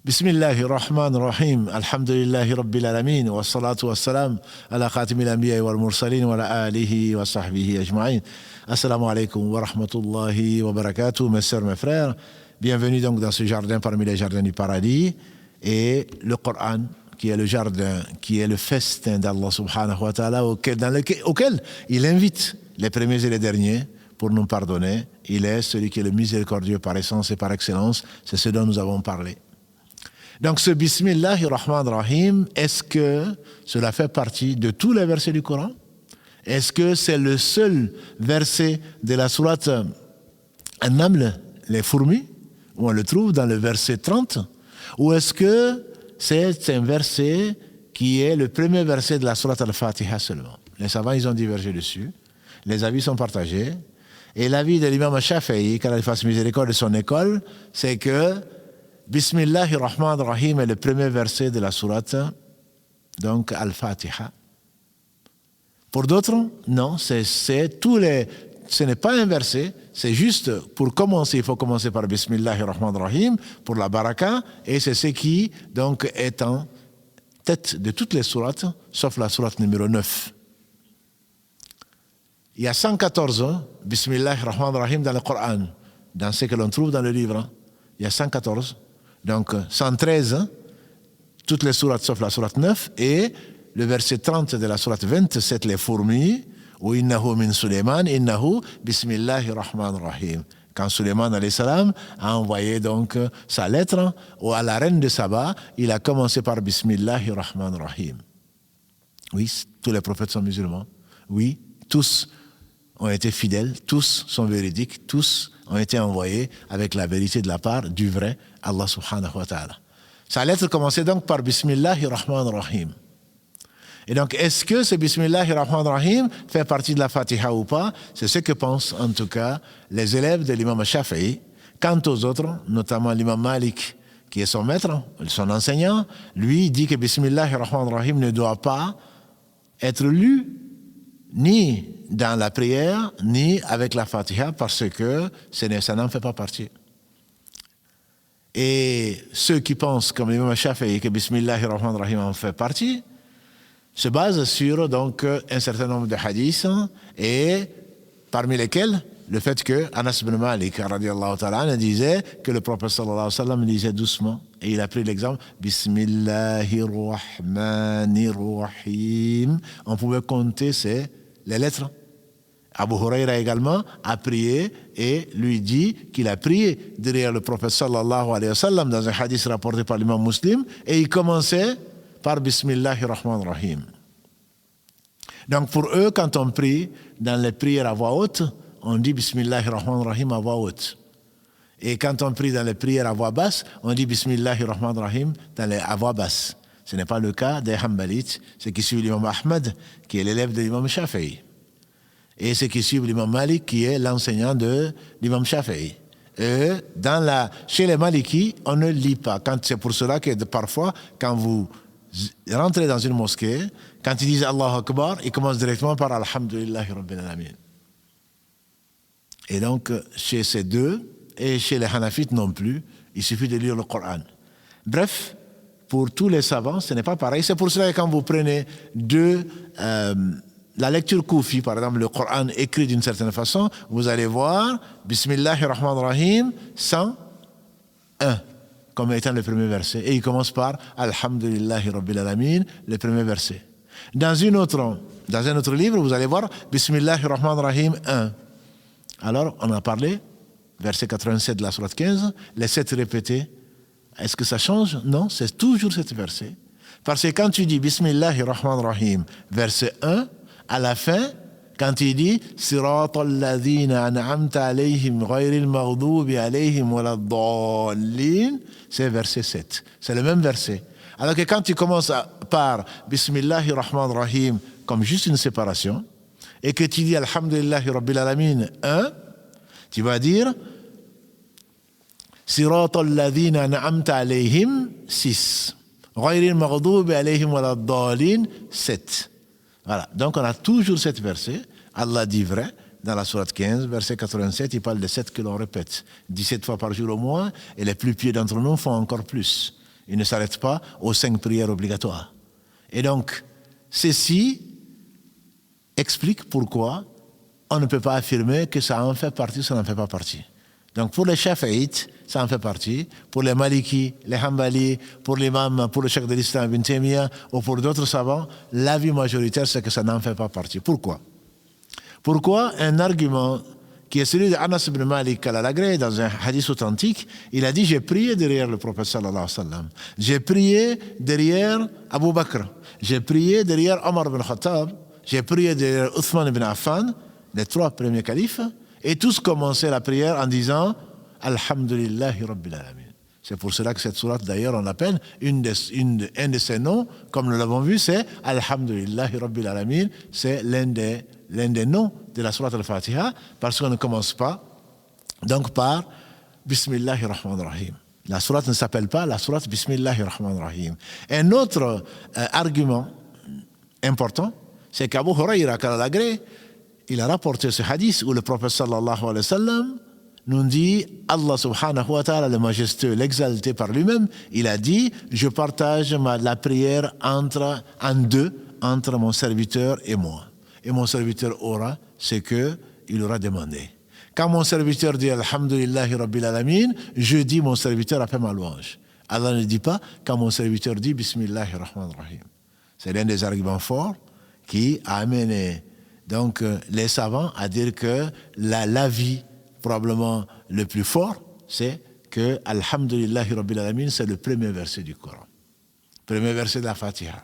بسم الله الرحمن الرحيم الحمد لله رب العالمين والصلاة والسلام على خاتم الأنبياء والمرسلين وعلى آله وصحبه أجمعين. Assalamu alaikum wa rahmatullahi wa barakatuh, mes sœurs, mes frères. Bienvenue donc dans ce jardin parmi les jardins du paradis. Et le Coran, qui est le jardin, qui est le festin d'Allah subhanahu wa ta'ala, auquel il invite les premiers et les derniers pour nous pardonner. Il est celui qui est le miséricordieux par essence et par excellence. C'est ce dont nous avons parlé. Donc ce Bismillahir Rahmanir Rahim, est-ce que cela fait partie de tous les versets du Coran? Est-ce que c'est le seul verset de la sourate An-Naml, les fourmis, où on le trouve dans le verset 30? Ou est-ce que c'est un verset qui est le premier verset de la sourate Al-Fatiha seulement? Les savants, ils ont divergé dessus. Les avis sont partagés. Et l'avis de l'imam Shafi'i, qu'Allah fasse miséricorde de son école, c'est que Bismillahir Rahmanir Rahim est le premier verset de la sourate, donc Al-Fatiha. Pour d'autres, non, ce n'est pas un verset, c'est juste pour commencer, il faut commencer par Bismillahir Rahmanir Rahim, pour la baraka, et c'est ce qui donc est en tête de toutes les sourates, sauf la sourate numéro 9. Il y a 114 Bismillahir Rahmanir Rahim dans le Coran, dans ce que l'on trouve dans le livre. Il y a 114. Donc 113, toutes les sourates sauf la sourate 9, et le verset 30 de la sourate 27, les fourmis, ou innahu min Sulayman, innahu bismillahir rahmanir rahim. Quand Sulayman alayhi salam a envoyé donc sa lettre à la reine de Saba, il a commencé par bismillahir rahmanir rahim. Oui, tous les prophètes sont musulmans. Oui, tous ont été fidèles, tous sont véridiques, tous ont été envoyés avec la vérité de la part du vrai Allah subhanahu wa ta'ala. Sa lettre commençait donc par Bismillahir Rahmanir Rahim. Et donc, est-ce que ce Bismillahir Rahmanir Rahim fait partie de la Fatiha ou pas? C'est ce que pensent en tout cas les élèves de l'imam Shafi'i. Quant aux autres, notamment l'imam Malik, qui est son maître, son enseignant, lui dit que Bismillahir Rahmanir Rahim ne doit pas être lu ni dans la prière, ni avec la Fatiha, parce que ça n'en fait pas partie. Et ceux qui pensent, comme l'imam Shafi'i, que Bismillahir Rahmanir Rahim en fait partie, se basent sur donc un certain nombre de hadiths, et parmi lesquels le fait que Anas ibn Malik radiyallahu ta'ala disait que le prophète sallallahu alayhi wa sallam disait doucement, et il a pris l'exemple Bismillahir Rahmanir Rahim. On pouvait compter les lettres. Abu Huraira également a prié et lui dit qu'il a prié derrière le prophète sallallahu alayhi wa sallam dans un hadith rapporté par l'imam Muslim, et il commençait par Bismillahir Rahmanir Rahim. Donc pour eux, quand on prie dans les prières à voix haute, on dit Bismillahir Rahmanir Rahim à voix haute. Et quand on prie dans les prières à voix basse, on dit Bismillahir Rahmanir Rahim à voix basse. Ce n'est pas le cas des Hanbalites, ceux qui suivent l'imam Ahmad, qui est l'élève de l'imam Shafi'i. Et ceux qui suivent l'imam Malik, qui est l'enseignant de l'imam Shafi'i. Et chez les Malikis, on ne lit pas. C'est pour cela que parfois, quand vous rentrez dans une mosquée, quand ils disent Allahu Akbar, ils commencent directement par Alhamdulillahi Rabbil Alamin. Et donc, chez ces deux, et chez les Hanafites non plus, il suffit de lire le Coran. Bref, pour tous les savants, ce n'est pas pareil. C'est pour cela que quand vous prenez la lecture Koufi, par exemple, le Coran écrit d'une certaine façon, vous allez voir Bismillahir Rahmanir Rahim 101 comme étant le premier verset. Et il commence par Alhamdulillahi Rabbil Alamin, le premier verset. Dans un autre livre, vous allez voir Bismillahir Rahmanir Rahim 1. Alors, on a parlé, verset 87 de la sourate 15, les 7 répétés. Est-ce que ça change? Non, c'est toujours cet verset. Parce que quand tu dis Bismillahir Rahmanir Rahim, verset 1, à la fin, quand il dit Siratal ladhina an'amta alayhim ghayril maghdubi alayhim waladdallin, c'est verset 7. C'est le même verset. Alors que quand tu commences par Bismillahir Rahmanir Rahim comme juste une séparation, et que tu dis Alhamdulillahi Rabbil Alamin 1, tu vas dire Siratal ladhina an'amta alayhim 6. Ghayril maghdubi alayhim waladdallin 7. Voilà, donc on a toujours cet verset, Allah dit vrai, dans la sourate 15, verset 87, il parle de 7 que l'on répète, 17 fois par jour au moins, et les plus pieux d'entre nous font encore plus. Il ne s'arrête pas aux 5 prières obligatoires. Et donc, ceci explique pourquoi on ne peut pas affirmer que ça en fait partie, ça n'en fait pas partie. Donc pour les Shafi'ites, ça en fait partie. Pour les Maliki, les Hanbali, pour l'imam, pour le cheikh de l'Islam Ibn Taymiyyah ou pour d'autres savants, l'avis majoritaire, c'est que ça n'en fait pas partie. Pourquoi? Pourquoi un argument qui est celui d'Anas ibn Malik al-Alagré dans un hadith authentique, il a dit, j'ai prié derrière le prophète sallallahu alayhi wa sallam. J'ai prié derrière Abu Bakr. J'ai prié derrière Omar ibn Khattab. J'ai prié derrière Uthman ibn Affan, les 3 premiers califes, et tous commençaient la prière en disant Alhamdulillahi Rabbil Alamin. C'est pour cela que cette sourate, d'ailleurs, on l'appelle, un de ses noms, comme nous l'avons vu, c'est Alhamdulillahi Rabbil Alamin. C'est l'un des noms de la sourate al-Fatiha, parce qu'on ne commence pas donc par Bismillahir Rahmanir Rahim. La sourate ne s'appelle pas la sourate Bismillahir Rahmanir Rahim. Un autre argument important, c'est qu'Abu Huraira al-Alagré, il a rapporté ce hadith où le prophète sallallahu alayhi wa sallam nous dit, Allah subhanahu wa ta'ala, le majestueux, l'exalté par lui-même, il a dit, je partage la prière en deux, entre mon serviteur et moi. Et mon serviteur aura ce qu'il aura demandé. Quand mon serviteur dit Alhamdulillahi Rabbil Alamin, je dis mon serviteur a fait ma louange. Allah ne dit pas quand mon serviteur dit Bismillahir Rahmanir Rahim. C'est l'un des arguments forts qui a amené donc les savants à dire que l'avis probablement le plus fort, c'est que Alhamdulillahi Rabbil Alamin, c'est le premier verset du Coran. Premier verset de la Fatiha.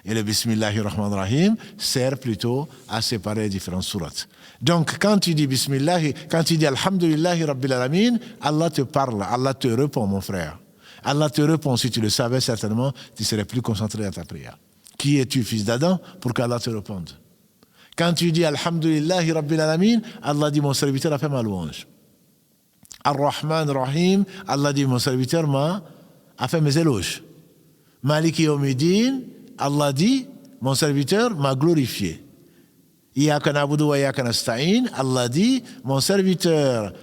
Et le Bismillahir Rahmanir Rahim sert plutôt à séparer les différentes sourates. Donc, quand tu dis Bismillahi, quand tu dis Alhamdulillahi Rabbil Alamin, Allah te parle, Allah te répond, mon frère. Allah te répond. Si tu le savais, certainement, tu serais plus concentré à ta prière. Qui es-tu, fils d'Adam, pour qu'Allah te réponde? Quand tu dis Alhamdulillahi Rabbil Alamin, Allah dit, mon serviteur a fait ma louange. Ar-Rahman Rahim, Allah dit, mon serviteur a fait mes éloges. Maliki Yawmiddin, Allah dit, mon serviteur m'a glorifié. Iyaka na'budu wa iyaka nasta'in, Allah dit, mon serviteur,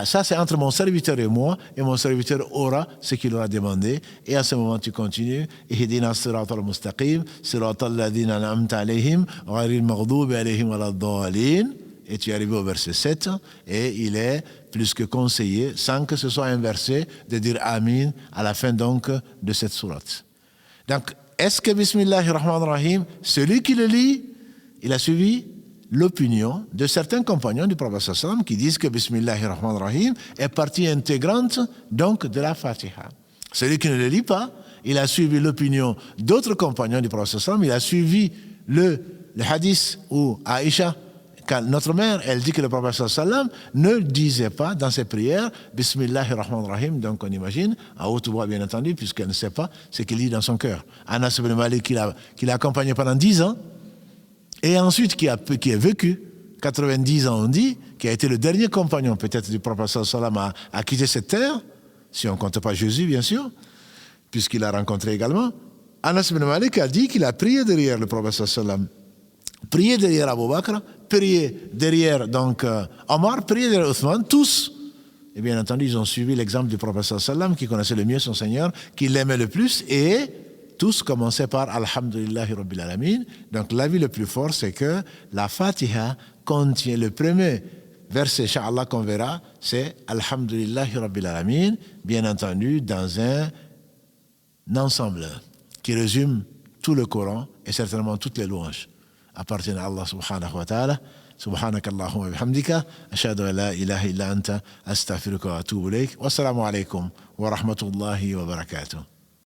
ça c'est entre mon serviteur et moi, et mon serviteur aura ce qu'il aura demandé. Et à ce moment, tu continues, Ihdina siratal mustaqim, siratal ladhina an'amta alayhim, ghayril maghdubi alayhim waladdallin. Et tu es arrivé au verset 7, et il est plus que conseillé, sans que ce soit un verset, de dire Amin à la fin donc de cette sourate. Donc, est-ce que Bismillahir Rahmanir Rahim, celui qui le lit, il a suivi l'opinion de certains compagnons du prophète sallallahu alayhi wa sallam qui disent que Bismillahir Rahmanir Rahim est partie intégrante donc de la Fatiha. Celui qui ne le lit pas, il a suivi l'opinion d'autres compagnons du prophète sallallahu alayhi wa sallam, il a suivi le hadith où Aïcha, notre mère, elle dit que le prophète sallallahu alayhi wa sallam ne disait pas dans ses prières Bismillahir Rahmanir Rahim, donc on imagine, à haute voix bien entendu, puisqu'elle ne sait pas ce qu'il lit dans son cœur. Anas ibn Malik qui l'a accompagné pendant 10 ans, et ensuite qui a vécu 90 ans, on dit, qui a été le dernier compagnon peut-être du prophète sallallahu alayhi wa sallam à quitter cette terre, si on ne compte pas Jésus bien sûr, puisqu'il l'a rencontré également. Anas ibn Malik a dit qu'il a prié derrière le prophète sallallahu alayhi wa sallam, prié derrière Abu Bakr, prié derrière donc Omar, prié derrière Uthman, tous. Et bien entendu, ils ont suivi l'exemple du prophète sallallahu alayhi wa sallam qui connaissait le mieux son Seigneur, qui l'aimait le plus, et tous commençaient par Alhamdulillahi Rabbil Alamin. Donc l'avis le plus fort, c'est que la Fatiha contient le premier verset, Inch'Allah, qu'on verra, c'est Alhamdulillahi Rabbil Alamin, bien entendu, dans un ensemble qui résume tout le Coran et certainement toutes les louanges appartiennent à Allah subhanahu wa ta'ala. Subhanaka Allahumma bihamdika, ashhadu an la ilaha illa anta, astaghfiruka wa atubu ilayk. Wassalamu alaykum wa rahmatullahi wa barakatuh.